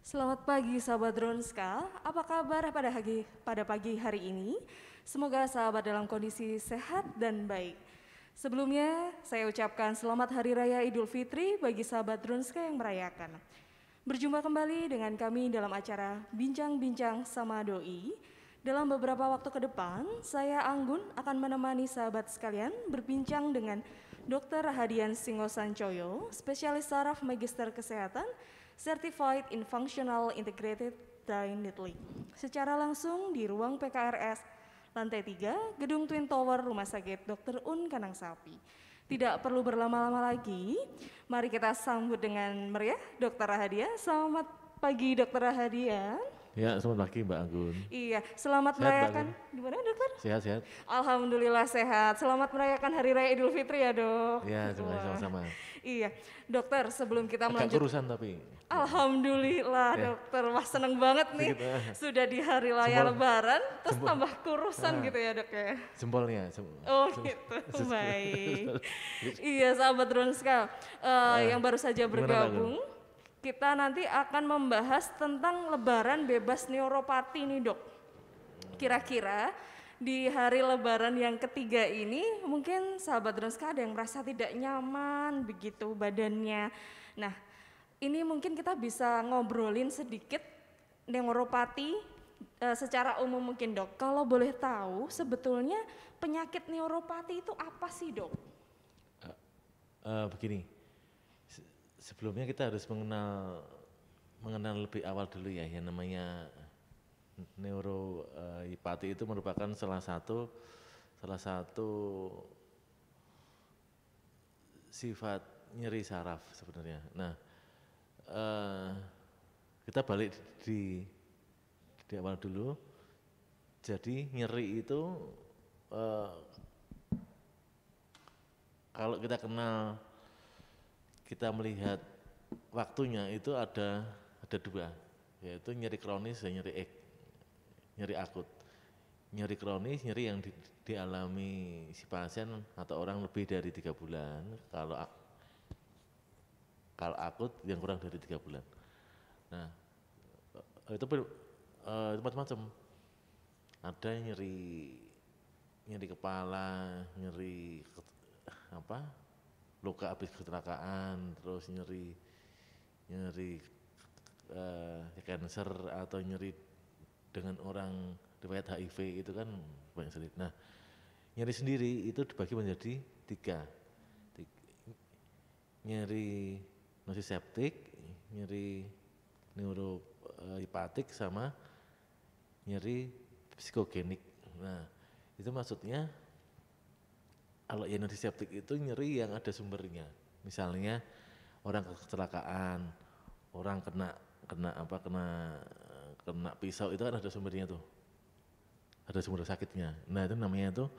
Selamat pagi sahabat Dronska, apa kabar pada pagi hari ini? Semoga sahabat dalam kondisi sehat dan baik. Sebelumnya saya ucapkan selamat Hari Raya Idul Fitri bagi sahabat Dronska yang merayakan. Berjumpa kembali dengan kami dalam acara Bincang-Bincang sama Doi. Dalam beberapa waktu ke depan, saya Anggun akan menemani sahabat sekalian berbincang dengan Dr. Rahadian Singosancoyo, spesialis saraf Magister Kesehatan, Certified in Functional Integrated Dietary, secara langsung di ruang PKRS lantai 3, Gedung Twin Tower Rumah Sakit Dr. Un Kanang Sapi. Tidak perlu berlama-lama lagi, mari kita sambut dengan meriah Dr. Rahadian. Selamat pagi Dr. Rahadian. Ya, selamat pagi Mbak Anggun. Iya, selamat Sehat, Mbak merayakan. Anggun? Gimana dokter? Sehat-sehat? Alhamdulillah sehat. Selamat merayakan Hari Raya Idul Fitri ya dok. Ya, sama-sama. Iya, dokter sebelum kita Agak melanjut. kurusan tapi. Alhamdulillah Ya. dokter, wah seneng banget nih. Sudah di hari raya Lebaran, terus tambah kurusan gitu ya dok ya. Jempolnya. Oh gitu, baik. Iya sahabat Dronska, yang baru saja bergabung, kita nanti akan membahas tentang Lebaran bebas neuropati nih dok. Kira-kira di hari Lebaran yang ketiga ini mungkin sahabat Dronska ada yang merasa tidak nyaman begitu badannya. Nah, ini mungkin kita bisa ngobrolin sedikit neuropati secara umum mungkin dok. Kalau boleh tahu sebetulnya penyakit neuropati itu apa sih dok? Begini, sebelumnya kita harus mengenal lebih awal dulu ya, yang namanya neuropati itu merupakan salah satu sifat nyeri saraf sebenarnya. Nah, kita balik di awal dulu. Jadi nyeri itu kalau kita melihat waktunya itu ada dua, yaitu nyeri kronis dan nyeri akut. Nyeri kronis, nyeri yang dialami si pasien atau orang lebih dari 3 bulan. Kalau akut yang kurang dari 3 bulan. Nah, itu macam-macam. Ada nyeri kepala, luka habis kecelakaan, terus nyeri cancer atau nyeri dengan orang riwayat HIV itu kan banyak sekali. Nah, nyeri sendiri itu dibagi menjadi 3. Nyeri nociceptik, nyeri neurohepatik sama nyeri psikogenik. Nah, itu maksudnya kalau yang nociceptik itu nyeri yang ada sumbernya. Misalnya orang kecelakaan, orang kena pisau itu kan ada sumbernya tuh. Ada sumber sakitnya. Nah, itu namanya itu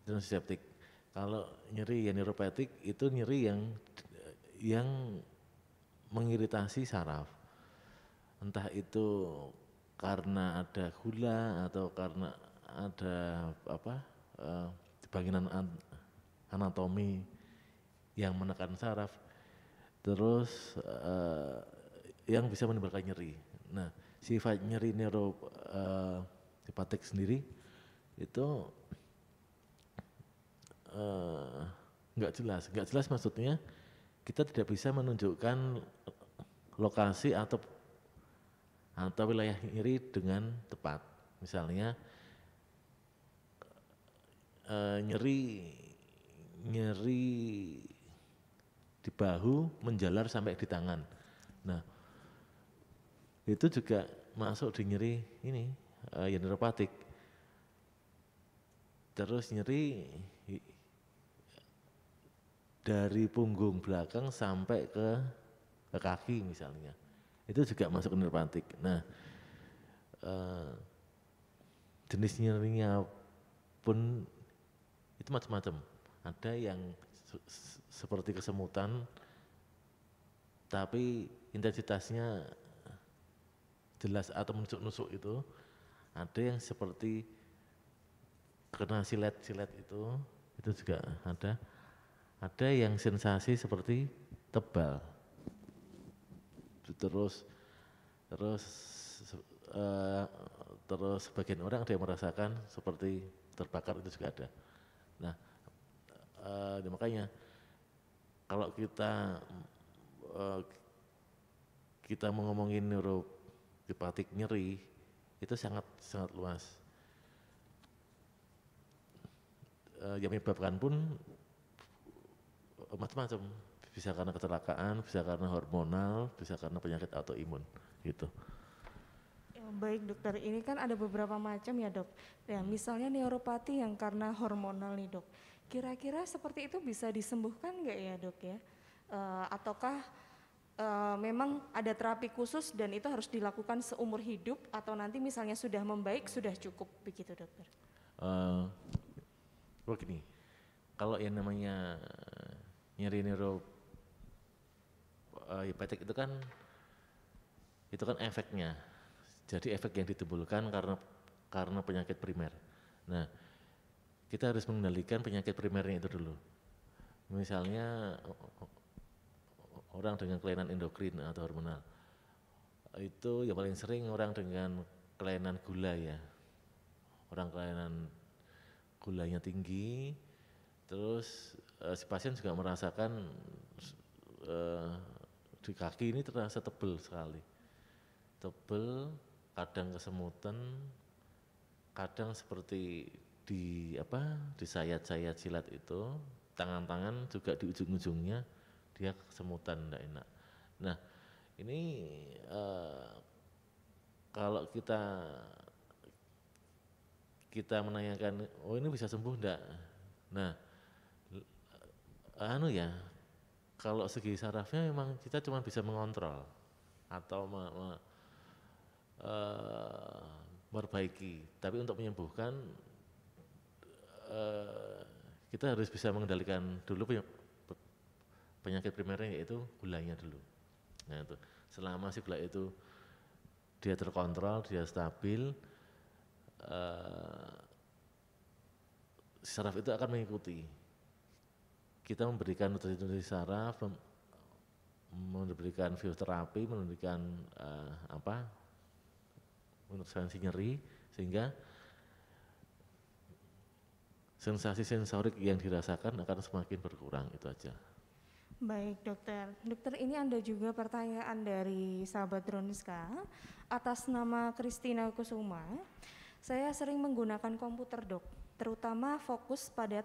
nociceptik. Kalau nyeri yang neuropatik itu nyeri yang mengiritasi saraf. Entah itu karena ada gula atau karena ada bangunan anatomi yang menekan saraf, terus yang bisa menimbulkan nyeri. Nah, sifat nyeri neurohepatik sendiri itu nggak jelas maksudnya kita tidak bisa menunjukkan lokasi atau wilayah nyeri dengan tepat. Misalnya nyeri di bahu menjalar sampai di tangan. Nah, itu juga masuk di nyeri ini yang neuropatik. Terus nyeri dari punggung belakang sampai ke kaki misalnya, itu juga masuk ke neuropatik. Nah, jenis nyerinya pun itu macam-macam. Ada yang seperti kesemutan, tapi intensitasnya jelas atau menusuk-nusuk itu. Ada yang seperti kena silet-silet itu juga ada. Ada yang sensasi seperti tebal. Terus Terus eh, terus sebagian orang ada yang merasakan seperti terbakar, itu juga ada. Nah, makanya kalau eh, kita mau ngomongin neuropatik nyeri itu sangat sangat luas. Yang menyebabkan pun macam-macam, bisa karena kecelakaan, bisa karena hormonal, bisa karena penyakit autoimun gitu. Ya, baik dokter, ini kan ada beberapa macam ya dok. Ya, misalnya neuropati yang karena hormonal nih dok. Kira-kira seperti itu bisa disembuhkan nggak ya dok ya? Ataukah memang ada terapi khusus dan itu harus dilakukan seumur hidup atau nanti misalnya sudah membaik sudah cukup begitu dokter? Begini, kalau yang namanya nyeri neuropatik itu kan efeknya. Jadi efek yang ditimbulkan karena penyakit primer. Nah, kita harus mengendalikan penyakit primernya itu dulu. Misalnya orang dengan kelainan endokrin atau hormonal, itu yang paling sering orang dengan kelainan gula ya. Orang kelainan gulanya tinggi, terus si pasien juga merasakan di kaki ini terasa tebel sekali. Tebel, kadang kesemutan, kadang seperti di sayat-sayat silat itu, tangan-tangan juga di ujung-ujungnya dia kesemutan, enggak enak. Nah, ini kalau kita menanyakan, oh ini bisa sembuh enggak? Nah, kalau segi sarafnya memang kita cuma bisa mengontrol atau memperbaiki, tapi untuk menyembuhkan kita harus bisa mengendalikan dulu penyakit primernya, yaitu gulanya dulu. Nah itu, selama si gula itu dia terkontrol, dia stabil, saraf itu akan mengikuti. Kita memberikan nutrisi saraf, memberikan fisioterapi, memberikan intervensi nyeri, sehingga sensasi sensorik yang dirasakan akan semakin berkurang, itu aja. Baik dokter, dokter ini ada juga pertanyaan dari sahabat Droniska atas nama Christina Kusuma. Saya sering menggunakan komputer dok, terutama fokus pada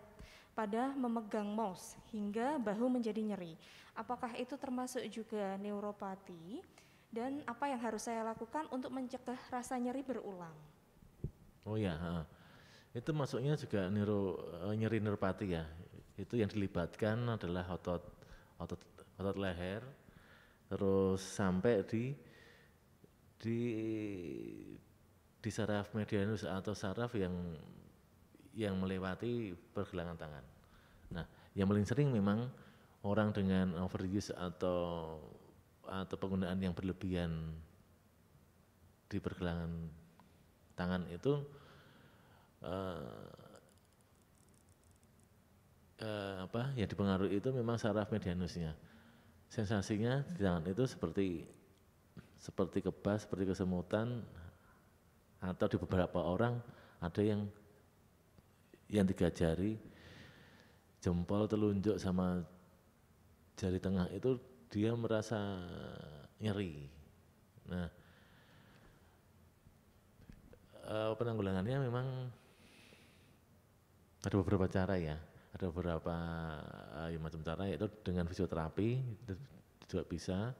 memegang mouse hingga bahu menjadi nyeri. Apakah itu termasuk juga neuropati dan apa yang harus saya lakukan untuk mencegah rasa nyeri berulang? Oh ya, itu masuknya juga nyeri neuropati ya. Itu yang dilibatkan adalah otot leher, terus sampai di saraf medianus atau saraf yang melewati pergelangan tangan. Nah, yang paling sering memang orang dengan overuse atau penggunaan yang berlebihan di pergelangan tangan itu yang dipengaruhi itu memang saraf medianusnya. Sensasinya di tangan itu seperti kebas, seperti kesemutan, atau di beberapa orang ada yang 3 jari, jempol, telunjuk sama jari tengah itu dia merasa nyeri. Nah, penanggulangannya memang ada beberapa cara ya. Ada beberapa macam cara, yaitu dengan fisioterapi itu juga bisa.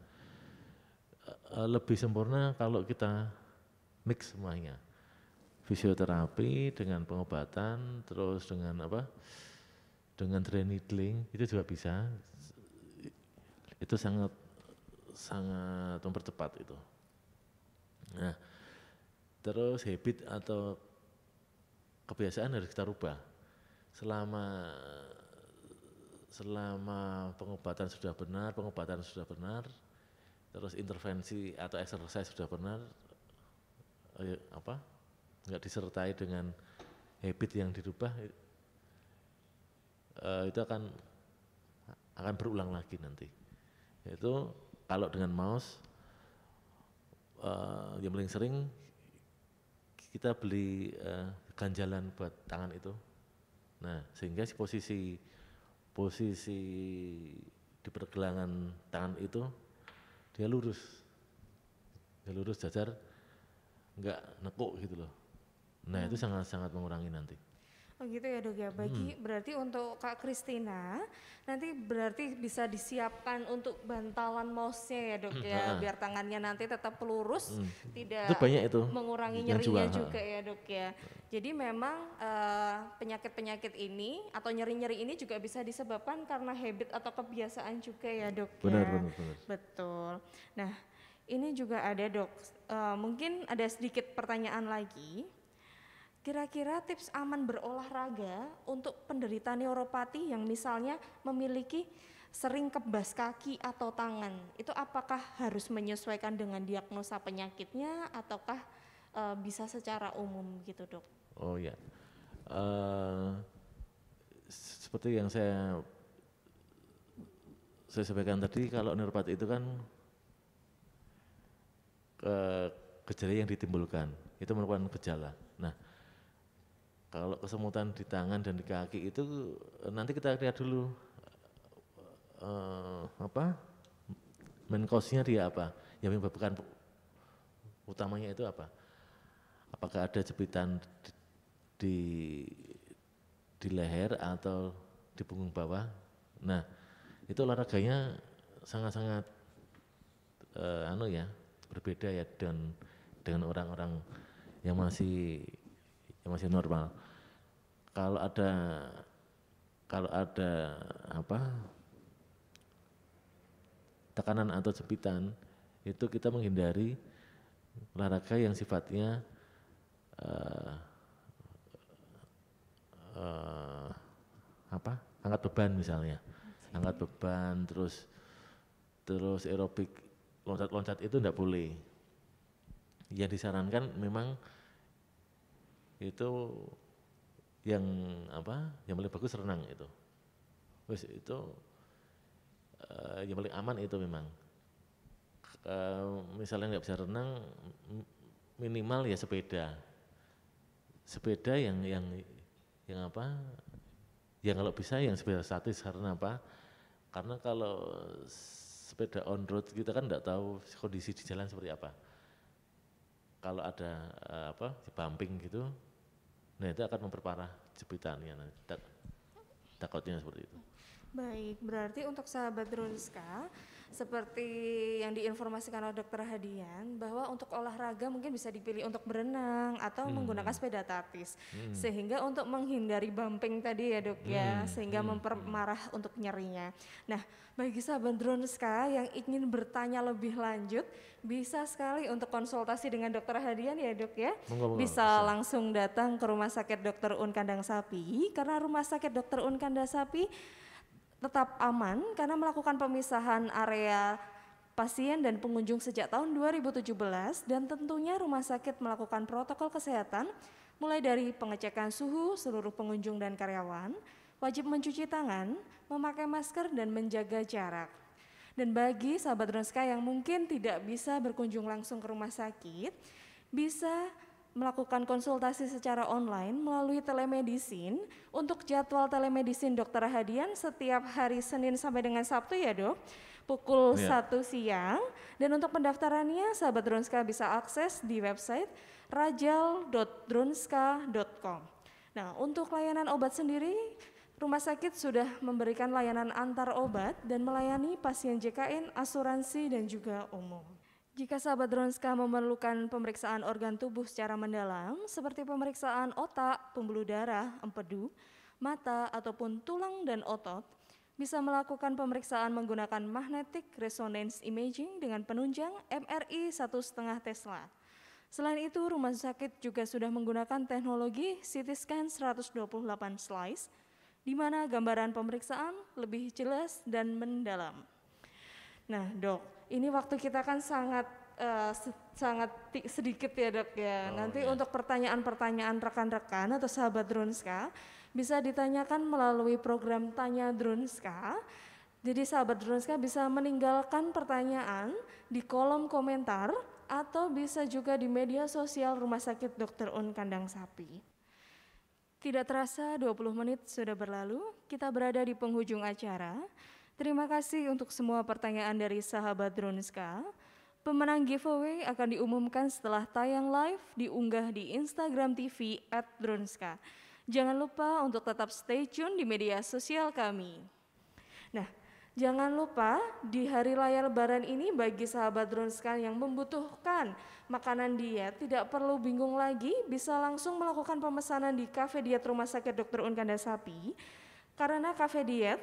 Lebih sempurna kalau kita mix semuanya, fisioterapi dengan pengobatan, terus dengan dry needling, itu juga bisa. Itu sangat mempercepat itu. Nah, terus habit atau kebiasaan harus kita rubah. Selama pengobatan sudah benar, terus intervensi atau exercise sudah benar, enggak disertai dengan habit yang dirubah, itu akan berulang lagi nanti. Yaitu kalau dengan mouse yang paling sering kita beli ganjalan buat tangan itu. Nah, sehingga si posisi di pergelangan tangan itu dia lurus jajar, enggak nekuk gitu loh. Nah, itu sangat mengurangi nanti. Oh gitu ya dok ya, berarti untuk Kak Kristina nanti berarti bisa disiapkan untuk bantalan mouse-nya ya dok ya, biar tangannya nanti tetap lurus, tidak Itu banyak itu mengurangi yang nyerinya jual, juga ya dok ya. Jadi memang penyakit-penyakit ini atau nyeri-nyeri ini juga bisa disebabkan karena habit atau kebiasaan juga ya dok ya. Benar. Betul. Nah ini juga ada dok, mungkin ada sedikit pertanyaan lagi. Kira-kira tips aman berolahraga untuk penderita neuropati yang misalnya memiliki sering kebas kaki atau tangan, itu apakah harus menyesuaikan dengan diagnosa penyakitnya ataukah bisa secara umum gitu dok? Oh ya, seperti yang saya sampaikan tadi, kalau neuropati itu kan gejala yang ditimbulkan, itu merupakan gejala. Nah, kalau kesemutan di tangan dan di kaki itu nanti kita lihat dulu main cause-nya dia apa, yang menyebabkan utamanya itu apa. Apakah ada jepitan di leher atau di punggung bawah. Nah, itu olahraganya sangat-sangat berbeda ya dengan orang-orang yang masih normal. Kalau ada tekanan atau jepitan, itu kita menghindari olahraga yang sifatnya angkat beban misalnya, angkat beban, terus aerobik, loncat-loncat itu enggak boleh. Yang disarankan memang itu yang paling bagus renang itu. Itu yang paling aman itu memang. Misalnya nggak bisa renang, minimal ya sepeda yang kalau bisa yang sepeda statis. Karena apa? Karena kalau sepeda on road kita kan nggak tahu kondisi di jalan seperti apa. Kalau ada bumping gitu, nah itu akan memperparah jepitannya, takutnya seperti itu. Baik, berarti untuk sahabat Drunska, seperti yang diinformasikan oleh Dokter Hadian, bahwa untuk olahraga mungkin bisa dipilih untuk berenang atau menggunakan sepeda taktis, sehingga untuk menghindari bumping tadi ya dok ya, sehingga memperparah untuk nyerinya. Nah, bagi sahabat Drunska yang ingin bertanya lebih lanjut, bisa sekali untuk konsultasi dengan Dokter Hadian ya dok ya. Bisa langsung datang ke Rumah Sakit Dr. Un Kandang Sapi, karena Rumah Sakit Dr. Un Kandang Sapi tetap aman karena melakukan pemisahan area pasien dan pengunjung sejak tahun 2017, dan tentunya rumah sakit melakukan protokol kesehatan mulai dari pengecekan suhu seluruh pengunjung dan karyawan, wajib mencuci tangan, memakai masker dan menjaga jarak. Dan bagi sahabat Drunska yang mungkin tidak bisa berkunjung langsung ke rumah sakit, bisa melakukan konsultasi secara online melalui telemedicine. Untuk jadwal telemedicine Dokter Hadian setiap hari Senin sampai dengan Sabtu ya dok, pukul 1 siang. Dan untuk pendaftarannya sahabat Drunska bisa akses di website rajal.drunska.com. Nah, untuk layanan obat sendiri, rumah sakit sudah memberikan layanan antar obat dan melayani pasien JKN, asuransi dan juga umum. Jika sahabat Drunska memerlukan pemeriksaan organ tubuh secara mendalam seperti pemeriksaan otak, pembuluh darah, empedu, mata ataupun tulang dan otot, bisa melakukan pemeriksaan menggunakan magnetic resonance imaging dengan penunjang MRI 1,5 Tesla. Selain itu, rumah sakit juga sudah menggunakan teknologi CT scan 128 slice, di mana gambaran pemeriksaan lebih jelas dan mendalam. Nah dok, ini waktu kita kan sangat sedikit ya dok ya. Nanti untuk pertanyaan-pertanyaan rekan-rekan atau sahabat Drunska bisa ditanyakan melalui program Tanya Drunska. Jadi sahabat Drunska bisa meninggalkan pertanyaan di kolom komentar atau bisa juga di media sosial Rumah Sakit Dr. Un Kandang Sapi. Tidak terasa 20 menit sudah berlalu, kita berada di penghujung acara. Terima kasih untuk semua pertanyaan dari sahabat Dronska. Pemenang giveaway akan diumumkan setelah tayang live diunggah di Instagram TV @dronska. Jangan lupa untuk tetap stay tune di media sosial kami. Nah, jangan lupa di hari raya Lebaran ini bagi sahabat Dronska yang membutuhkan makanan diet, tidak perlu bingung lagi, bisa langsung melakukan pemesanan di Cafe Diet Rumah Sakit Dr. Un Kandang Sapi. Karena Cafe Diet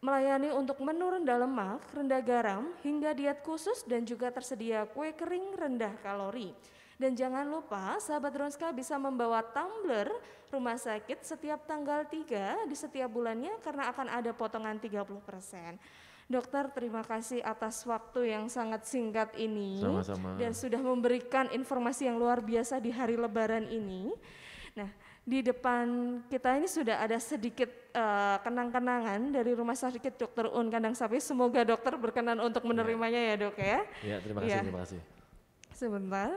melayani untuk menu rendah lemak, rendah garam, hingga diet khusus dan juga tersedia kue kering rendah kalori. Dan jangan lupa sahabat Dronska bisa membawa tumbler rumah sakit setiap tanggal 3 di setiap bulannya karena akan ada potongan 30%. Dokter, terima kasih atas waktu yang sangat singkat ini. Sama-sama. Dan sudah memberikan informasi yang luar biasa di hari Lebaran ini. Nah, di depan kita ini sudah ada sedikit kenang-kenangan dari Rumah Sakit Dr. Un Kandang Sapi. Semoga dokter berkenan untuk menerimanya ya dok ya. Ya, terima kasih, terima kasih. Sebentar.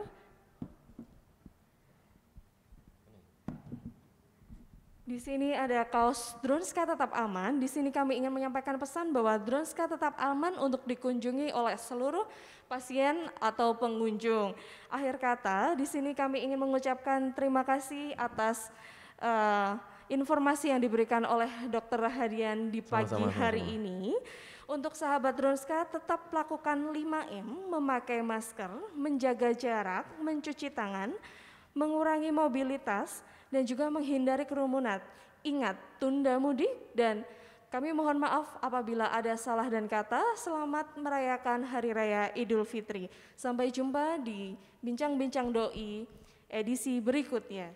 Di sini ada kaos Dronska Tetap Aman. Di sini kami ingin menyampaikan pesan bahwa Dronska tetap aman untuk dikunjungi oleh seluruh pasien atau pengunjung. Akhir kata, di sini kami ingin mengucapkan terima kasih atas informasi yang diberikan oleh Dr. Rahadian di pagi hari ini. Untuk sahabat Dronska tetap lakukan 5M, memakai masker, menjaga jarak, mencuci tangan, mengurangi mobilitas, dan juga menghindari kerumunan. Ingat, tunda mudik dan kami mohon maaf apabila ada salah dan kata. Selamat merayakan Hari Raya Idul Fitri. Sampai jumpa di Bincang-Bincang Doi edisi berikutnya.